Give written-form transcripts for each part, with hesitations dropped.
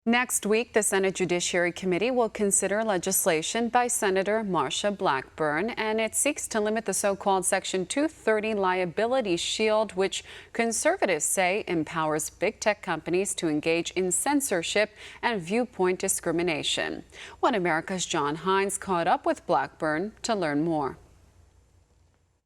Next week, the Senate Judiciary Committee will consider legislation by Senator Marsha Blackburn, and it seeks to limit the so-called Section 230 liability shield, which conservatives say empowers big tech companies to engage in censorship and viewpoint discrimination. One America's John Hines caught up with Blackburn to learn more.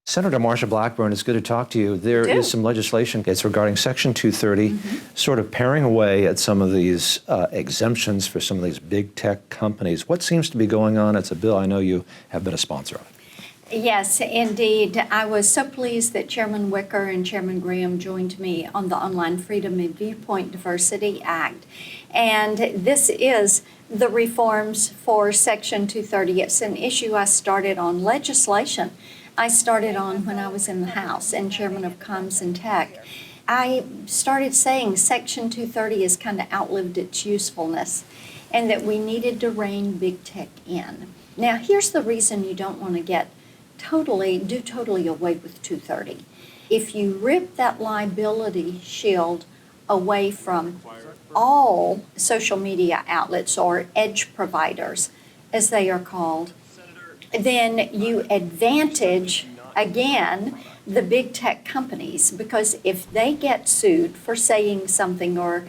Senator Marsha Blackburn, it's good to talk to you. There is some legislation. It's regarding Section 230, sort of paring away at some of these exemptions for some of these big tech companies. What seems to be going on? It's a bill I know you have been a sponsor of. Yes, indeed. I was so pleased that Chairman Wicker and Chairman Graham joined me on the Online Freedom and Viewpoint Diversity Act. And this is the reforms for Section 230. It's an issue I started on legislation. I started on when I was in the House and chairman of Comms and Tech. I started saying Section 230 has kind of outlived its usefulness and that we needed to rein big tech in. Now, here's the reason you don't want to do totally away with 230. If you rip that liability shield away from all social media outlets or edge providers, as they are called, then you advantage, again, the big tech companies, because if they get sued for saying something or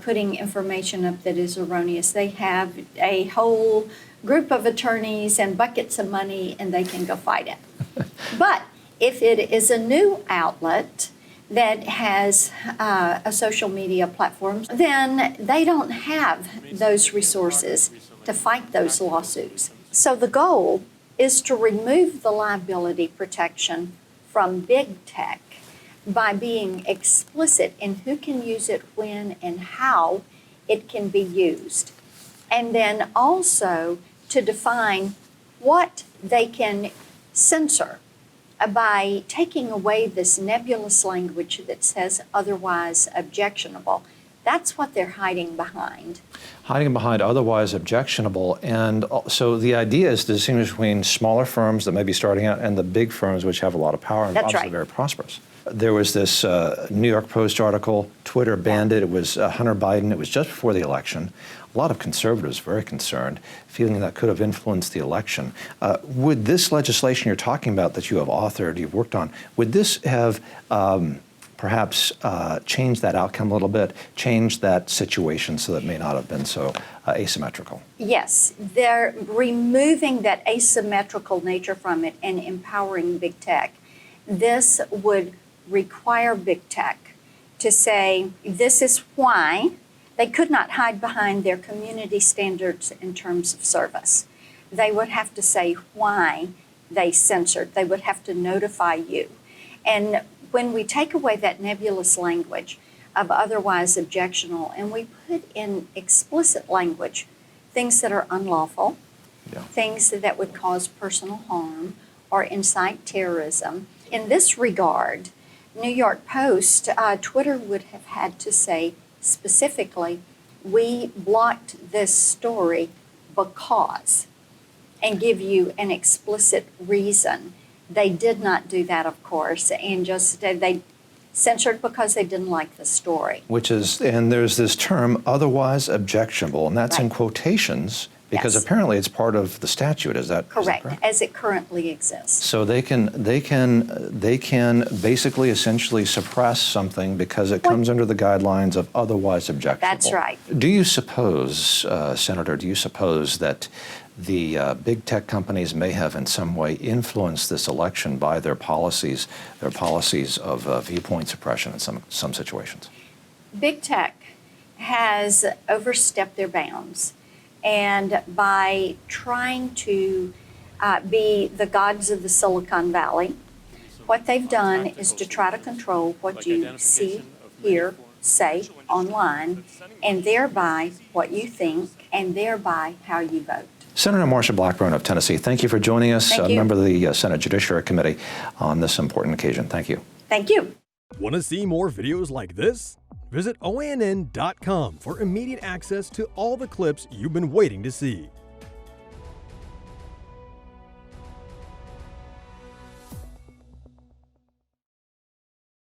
putting information up that is erroneous, they have a whole group of attorneys and buckets of money and they can go fight it. But if it is a new outlet that has a social media platform, then they don't have those resources to fight those lawsuits. So the goal is to remove the liability protection from big tech by being explicit in who can use it, when, and how it can be used. And then also to define what they can censor by taking away this nebulous language that says otherwise objectionable. That's what they're hiding behind. Hiding behind otherwise objectionable. And so the idea is to distinguish between smaller firms that may be starting out and the big firms which have a lot of power and obviously very prosperous. There was this New York Post article, Twitter banned it. It was Hunter Biden. It was just before the election. A lot of conservatives very concerned, feeling that could have influenced the election. Would this legislation you're talking about that you have authored, you've worked on, would this have perhaps change that outcome a little bit, change that situation so that it may not have been so asymmetrical? Yes, they're removing that asymmetrical nature from it and empowering big tech. This would require big tech to say, this is why. They could not hide behind their community standards in terms of service. They would have to say why they censored. They would have to notify you. And when we take away that nebulous language of otherwise objectionable and we put in explicit language, things that are unlawful, things that would cause personal harm or incite terrorism. In this regard, New York Post, Twitter would have had to say specifically, we blocked this story because, and give you an explicit reason. They did not do that, of course, and just they censored because they didn't like the story. Which is, and there's this term, otherwise objectionable, and that's in quotations because apparently it's part of the statute. Is that correct? As it currently exists. So they can basically essentially suppress something because it comes under the guidelines of otherwise objectionable. That's right. Do you suppose, Senator, do you suppose that the big tech companies may have in some way influenced this election by their policies of viewpoint suppression in some situations? Big tech has overstepped their bounds, and by trying to be the gods of the Silicon Valley, what they've done is to try to control what you see, hear, say online, and thereby what you think, and thereby how you vote. Senator Marsha Blackburn of Tennessee, thank you for joining us, a member of the Senate Judiciary Committee, on this important occasion. Thank you. Thank you. Want to see more videos like this? Visit OANN.com for immediate access to all the clips you've been waiting to see.